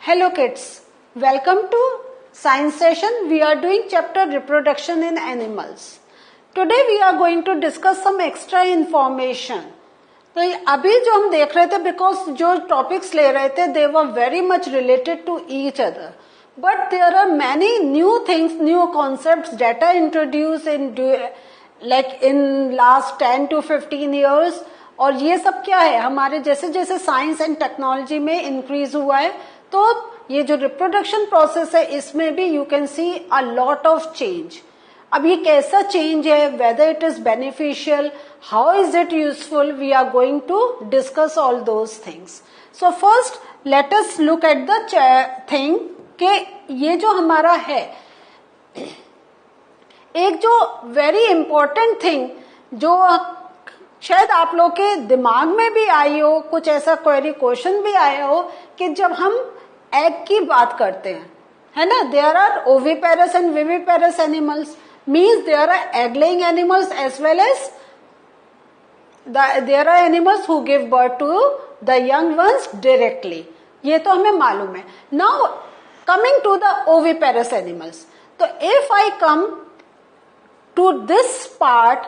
Hello kids, welcome to science session. We are doing chapter reproduction in animals. Today we are going to discuss some extra information. तो अभी जो हम देख रहे थे, because जो टॉपिक्स ले रहे थे they were very much related to each other, but there are many new things, new concepts that are introduce in like in last 10 to 15 years. और ये सब क्या है, हमारे जैसे जैसे साइंस एंड टेक्नोलॉजी में इंक्रीज हुआ है, तो ये जो रिप्रोडक्शन प्रोसेस है इसमें भी you can see a lot of change. अब ये कैसा चेंज है, whether it is beneficial, how is it useful, we are going to discuss all those things. So first let us look at the thing कि ये जो हमारा है, एक जो वेरी इंपॉर्टेंट थिंग जो शायद आप लोग के दिमाग में भी आई हो, कुछ ऐसा क्वेरी क्वेश्चन भी आया हो कि जब हम एग की बात करते हैं, है ना, there are oviparous and viviparous animals, means there are egg laying animals as well as there are animals who give birth to the young ones directly. ये तो हमें मालूम है. Now coming to the oviparous animals, तो if I come to this part,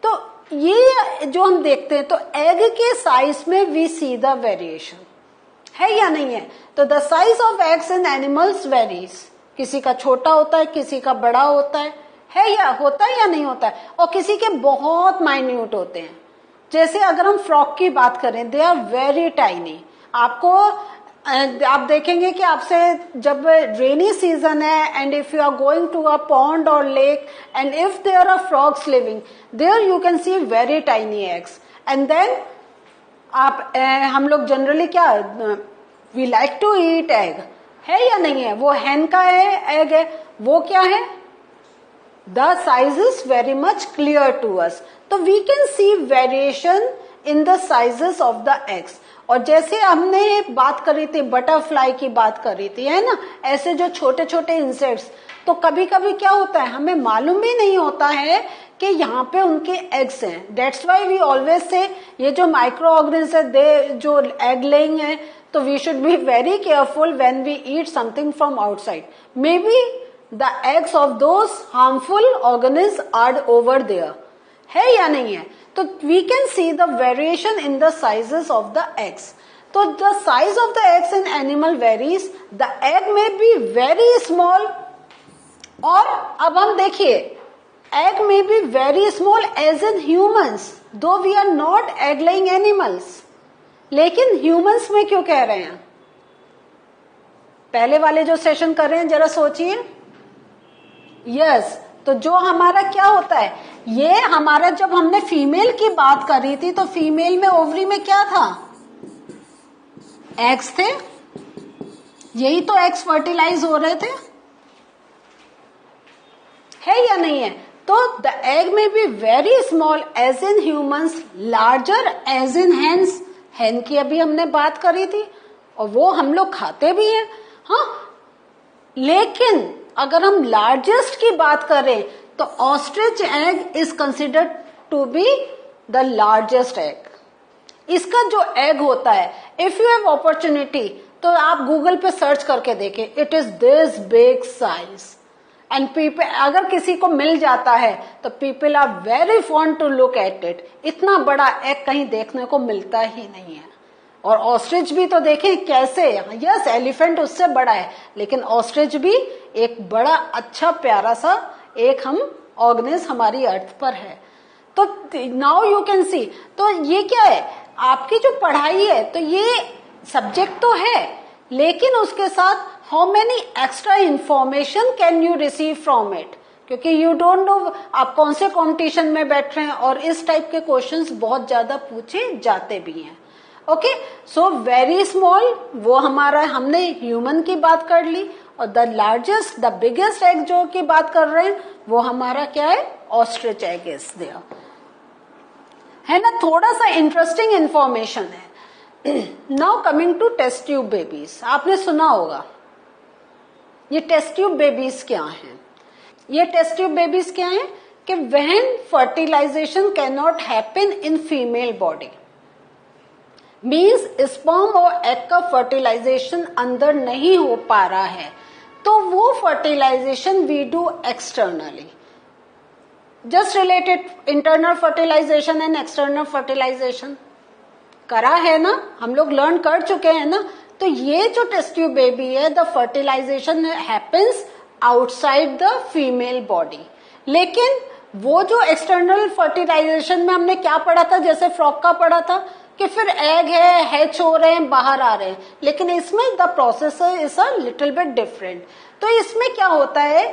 तो ये जो हम देखते हैं तो एग के साइज में वी सी द वेरिएशन, है या नहीं है. तो the size of eggs in animals varies, किसी का छोटा होता है, किसी का बड़ा होता है या होता है या नहीं होता है, और किसी के बहुत माइन्यूट होते हैं. जैसे अगर हम फ्रॉग की बात करें, दे आर वेरी टाइनी. आपको आप देखेंगे कि आपसे जब रेनी सीजन है and if you are going to a pond और lake and if there are frogs living there, you can see very tiny eggs. And then आप हम लोग जनरली क्या, we like to eat egg, है या नहीं है. वो हैन का है एग है, वो क्या है, the size is very much clear to us. तो we can see variation in the sizes of the eggs. और जैसे हमने बात करी थी, बटरफ्लाई की बात करी थी, है ना, ऐसे जो छोटे छोटे इंसेक्ट्स, तो कभी कभी क्या होता है, हमें मालूम भी नहीं होता है कि यहाँ पे उनके एग्स हैं. That's why we always say ये जो माइक्रो ऑर्गेनिज्म है, दे जो एग लेइंग है, तो we should be very careful when we eat something from outside. May be the eggs of those harmful organism are over there, है या नहीं है. तो we can see the variation in the sizes of the eggs. तो the size of the eggs in animal varies, the egg में be very small. और अब हम देखिए, एग में be very small as in humans, दो we are not egg laying animals. लेकिन humans में क्यों कह रहे हैं, पहले वाले जो सेशन कर रहे हैं जरा सोचिए. यस, तो जो हमारा क्या होता है, ये हमारा जब हमने फीमेल की बात करी थी, तो फीमेल में ओवरी में क्या था, एग्स थे, यही तो एग्स फर्टिलाइज हो रहे थे, है या नहीं है. तो द एग में be very small as in humans, larger as in hens. Hen की अभी हमने बात करी थी और वो हम लोग खाते भी हैं. हाँ, लेकिन अगर हम लार्जेस्ट की बात करें तो ostrich egg is considered to be the largest egg. इसका जो एग होता है, इफ यू हैव अपॉर्चुनिटी तो आप गूगल पे सर्च करके देखें, it is this big size. And people, अगर किसी को मिल जाता है तो people are very fond to look at it. इतना बड़ा एग कहीं देखने को मिलता ही नहीं है. और ऑस्ट्रिच भी तो देखें कैसे, यस एलिफेंट उससे बड़ा है, लेकिन ऑस्ट्रिच भी एक बड़ा अच्छा प्यारा सा एक हम ऑर्गेनिज्म हमारी अर्थ पर है. तो नाउ यू कैन सी, तो ये क्या है, आपकी जो पढ़ाई है, तो ये सब्जेक्ट तो है, लेकिन उसके साथ how many extra information can you receive from it, क्योंकि यू डोंट नो आप कौन से कॉम्पिटिशन में बैठ रहे हैं, और इस टाइप के क्वेश्चंस बहुत ज्यादा पूछे जाते भी हैं. ओके, सो वेरी स्मॉल, वो हमारा, हमने ह्यूमन की बात कर ली, और the largest, the biggest egg जो की बात कर रहे हैं, वो हमारा क्या है, ऑस्ट्रिच एग इज देयर, है ना. थोड़ा सा इंटरेस्टिंग इंफॉर्मेशन है. Now coming to test tube babies, आपने सुना होगा. ये टेस्ट ट्यूब बेबीज क्या हैं, ये टेस्ट ट्यूब बेबीज क्या हैं कि when fertilisation can not happen in female body, means sperm और एग का फर्टिलाइजेशन अंदर नहीं हो पा रहा है, तो वो fertilisation we do externally. Just related internal fertilisation and external fertilisation करा है ना, हम लोग लर्न कर चुके हैं ना. तो ये जो टेस्ट ट्यूब बेबी है, the fertilisation happens outside the female body. लेकिन वो जो एक्सटर्नल फर्टिलाइजेशन में हमने क्या पढ़ा था, जैसे फ्रॉग का पढ़ा था कि फिर एग है, हैच हो रहे हैं, बाहर आ रहे हैं, लेकिन इसमें the process is a little bit different. तो इसमें क्या होता है,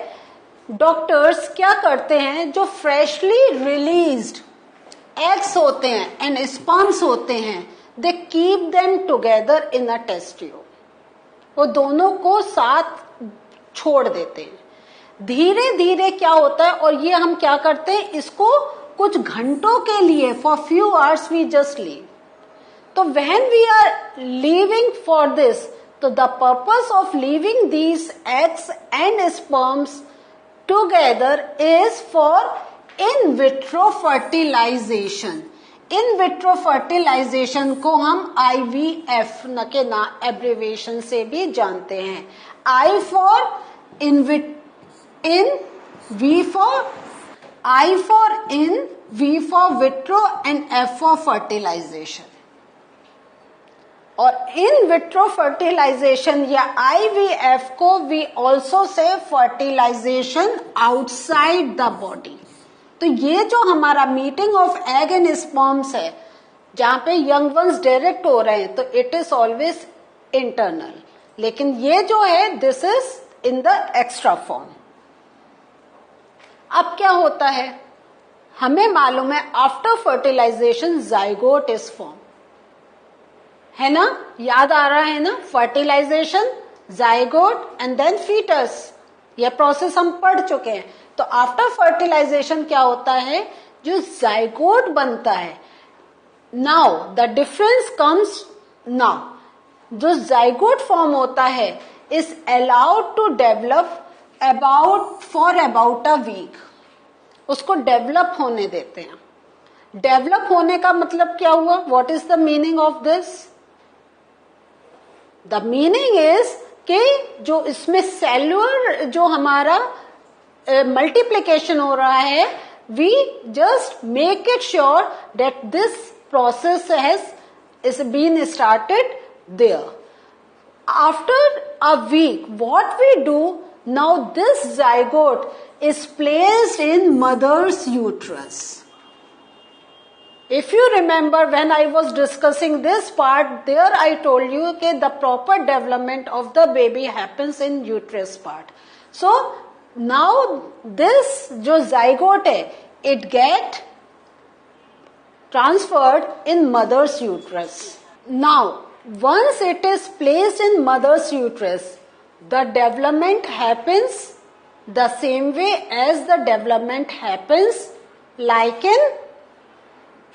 डॉक्टर्स क्या करते हैं, जो फ्रेशली रिलीज्ड एग्स होते हैं एंड स्पर्म्स होते हैं, they keep them together in a test tube. वो दोनों को साथ छोड़ देते हैं. धीरे धीरे क्या होता है, और ये हम क्या करते हैं, इसको कुछ घंटों के लिए, for few hours we just leave. तो when we are leaving for this, तो the purpose of leaving these eggs and sperms together is for in vitro fertilization. In vitro fertilization को हम IVF के ना एब्रिवेशन से भी जानते हैं. I for in, V for I for in, V for vitro and F for fertilization. और in vitro fertilisation या IVF को we also say fertilisation outside the body. तो ये जो हमारा meeting of egg and sperms है, जहां पे यंग वंस डायरेक्ट हो रहे हैं, तो इट इज ऑलवेज इंटरनल. लेकिन ये जो है, this is in the extra form. अब क्या होता है, हमें मालूम है after fertilisation zygote is form, है ना, याद आ रहा है ना, fertilisation, zygote and then foetus. यह प्रोसेस हम पढ़ चुके हैं. तो आफ्टर फर्टिलाइजेशन क्या होता है, जो जाइगोट बनता है. Now the difference comes now. जो जाइगोट फॉर्म होता है is allowed to develop about a week. उसको डेवलप होने देते हैं. डेवलप होने का मतलब क्या हुआ, what is the meaning of this. The meaning is कि जो इसमें सेल्युलर जो हमारा मल्टीप्लिकेशन हो रहा है, we just make it sure that this process has been started there. After a week, what we do now, this zygote is placed in mother's uterus. If you remember, when I was discussing this part, there I told you that the proper development of the baby happens in uterus part. So now this जो zygote है, it get transferred in mother's uterus. Now once it is placed in mother's uterus, the development happens the same way as the development happens like in.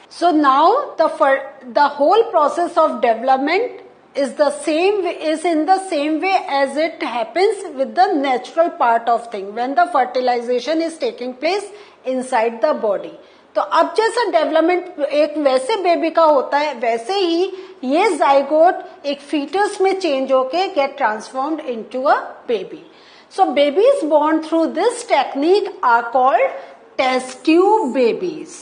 So now the whole process of development is in the same way as it happens with the natural part of thing when the fertilization is taking place inside the body. तो अब जैसा development एक वैसे baby का होता है, वैसे ही ये जाइगोट एक फीटस में चेंज होके get transformed into a baby. So babies born through this technique are called test tube babies.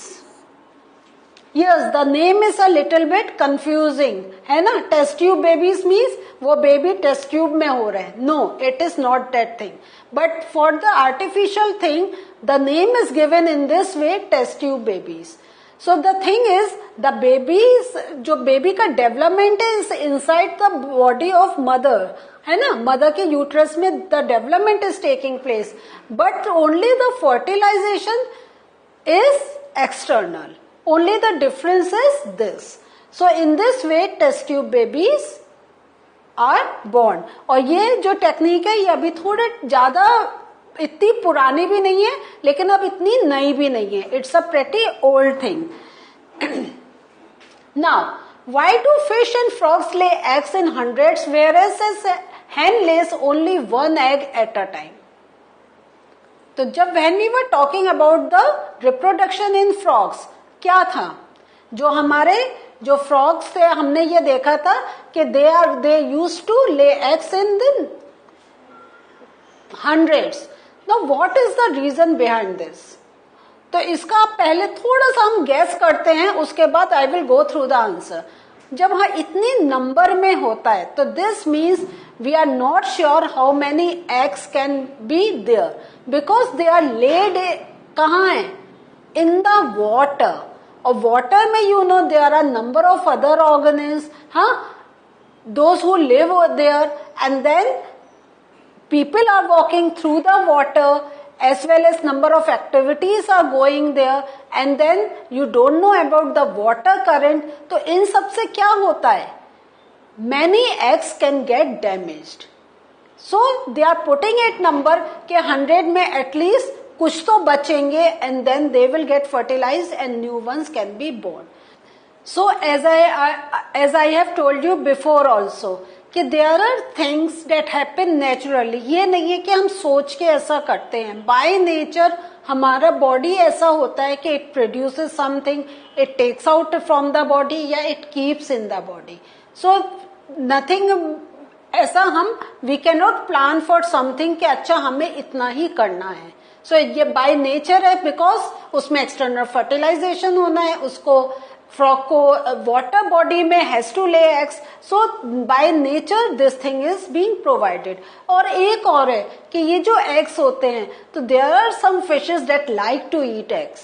Yes, the name is a little bit confusing, है ना. टेस्ट ट्यूब बेबीज मीन्स वो baby test tube में हो रहे हैं. No, it is not that thing. But for the artificial thing, the name is given in this way, test tube babies. So the thing is, the babies, जो baby का development is inside the body of mother, है ना, mother के uterus में the development is taking place, but only the fertilization is external. Only the difference is this. So in this way, test tube babies are born. और ये जो technique है, ये अभी थोड़े ज्यादा, इतनी पुरानी भी नहीं है लेकिन अब इतनी नई भी नहीं है. It's a pretty old thing. Now why do fish and frogs ले eggs in hundreds whereas hen lays only one egg at a time? तो जब when we were talking about the reproduction in frogs, क्या था, जो हमारे जो frogs थे हमने ये देखा था कि they used to lay eggs in the hundreds. Now what is the reason behind this? तो इसका पहले थोड़ा सा हम गैस करते हैं, उसके बाद I will go through the answer. जब हाँ इतनी नंबर में होता है तो this means we are not sure how many eggs can be there, because they are laid कहाँ है? In the water. और वाटर में you know there are number of other organism, हाँ, those who live there, and then people are walking through the water, as well as number of activities are going there, and then you don't know about the water current. तो इन सब से क्या होता है? Many eggs can get damaged. So they are putting it number के 100 में at least कुछ तो बचेंगे, and then they will get fertilized and new ones can be born. So as I have told you before also, कि there are things that happen naturally. ये नहीं है कि हम सोच के ऐसा करते हैं. बाय नेचर हमारा बॉडी ऐसा होता है कि it produces something, it takes out from the body या it keeps in the body. So nothing ऐसा हम we can not plan for something कि अच्छा हमें इतना ही करना है. सो ये बाय नेचर है, बिकॉज उसमें एक्सटर्नल फर्टिलाइजेशन होना है, उसको फ्रॉग को वाटर बॉडी में has to lay eggs. So by nature this thing is being provided. और एक और है कि ये जो एग्स होते हैं तो there are some fishes that like to eat eggs.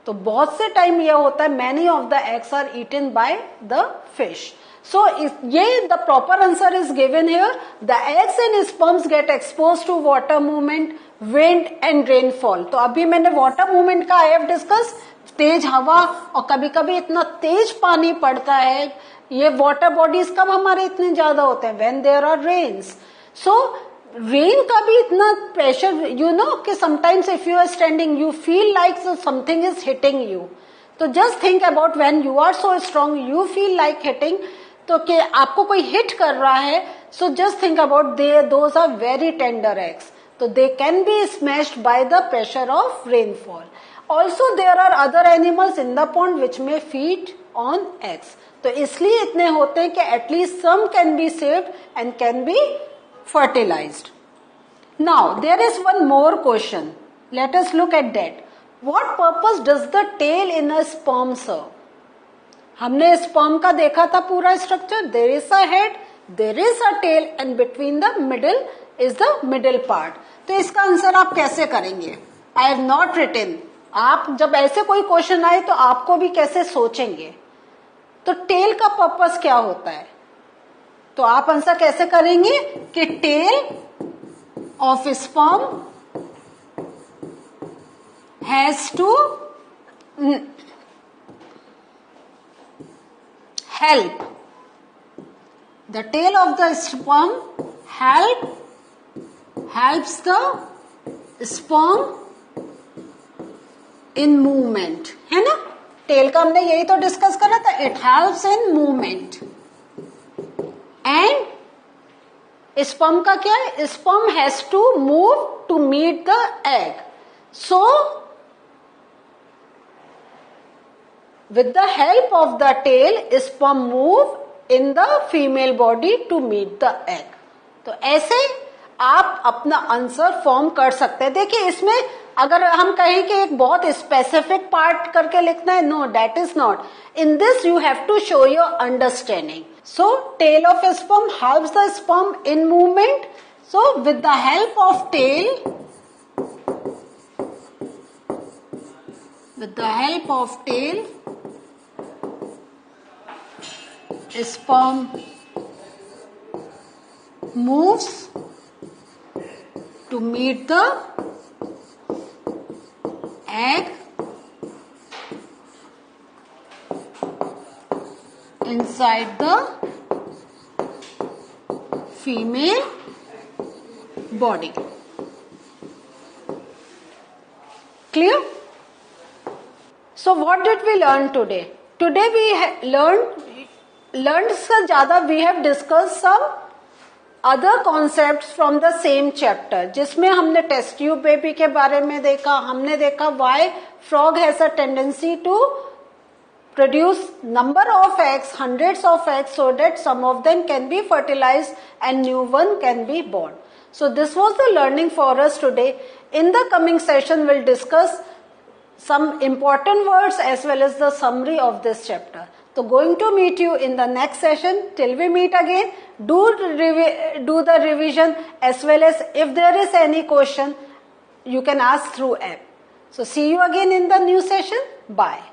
तो बहुत से टाइम ये होता है many of the eggs are eaten by the fish. So ये the proper answer is given here. The eggs and sperms get expose to water movement, wind and rainfall. तो अभी मैंने वाटर मूवमेंट का I have discuss. तेज हवा और कभी कभी इतना तेज पानी पड़ता है. ये वाटर बॉडीज कब हमारे इतने ज्यादा होते हैं? When there are rains. So rain का भी इतना प्रेशर, यू नो कि sometimes if you are standing you feel like something is hitting you. तो just think about when you are so strong you feel like hitting, तो कि आपको कोई hit कर रहा है. So just think about those are very tender eggs. तो they can be smashed by the pressure of rainfall. Also there are other animals in the pond which may feed on eggs. तो इसलिए इतने होते हैं कि at least some can be saved and can be fertilized. Now there is one more question. Let us look at that. What purpose does the tail in a sperm serve? हमने sperm का देखा था पूरा structure. There is a head, there is a tail, and between the middle is the middle part. तो इसका answer आप कैसे करेंगे? I have not written. आप जब ऐसे कोई क्वेश्चन आए तो आपको भी कैसे सोचेंगे? तो टेल का पर्पस क्या होता है? तो आप आंसर कैसे करेंगे कि tail of sperm has to help. The tail of the sperm helps the sperm in movement, है ना? टेल का हमने यही तो डिस्कस करा था. It helps in movement. And sperm का क्या है? Sperm has to move to meet the egg. So with the help of the tail sperm move in the female body to meet the egg. तो ऐसे आप अपना answer form कर सकते हैं. देखिए इसमें अगर हम कहें कि एक बहुत स्पेसिफिक पार्ट करके लिखना है, no that is not. In this you have to show your understanding. So tail of sperm helps the sperm in movement. So with the help of tail, with the help of tail, sperm moves to meet the egg inside the female body. Clear? So what did we learn today? Today we learned से ज्यादा we have discussed some other concepts from the same chapter, जिसमें हमने test tube baby के बारे में देखा. हमने देखा why frog has a tendency to produce number of eggs, hundreds of eggs, so that some of them can be fertilized and new one can be born. So this was the learning for us today. In the coming session, we'll discuss some important words as well as the summary of this chapter. So going to meet you in the next session. Till we meet again, do the revision, as well as if there is any question, you can ask through app. So see you again in the new session. Bye.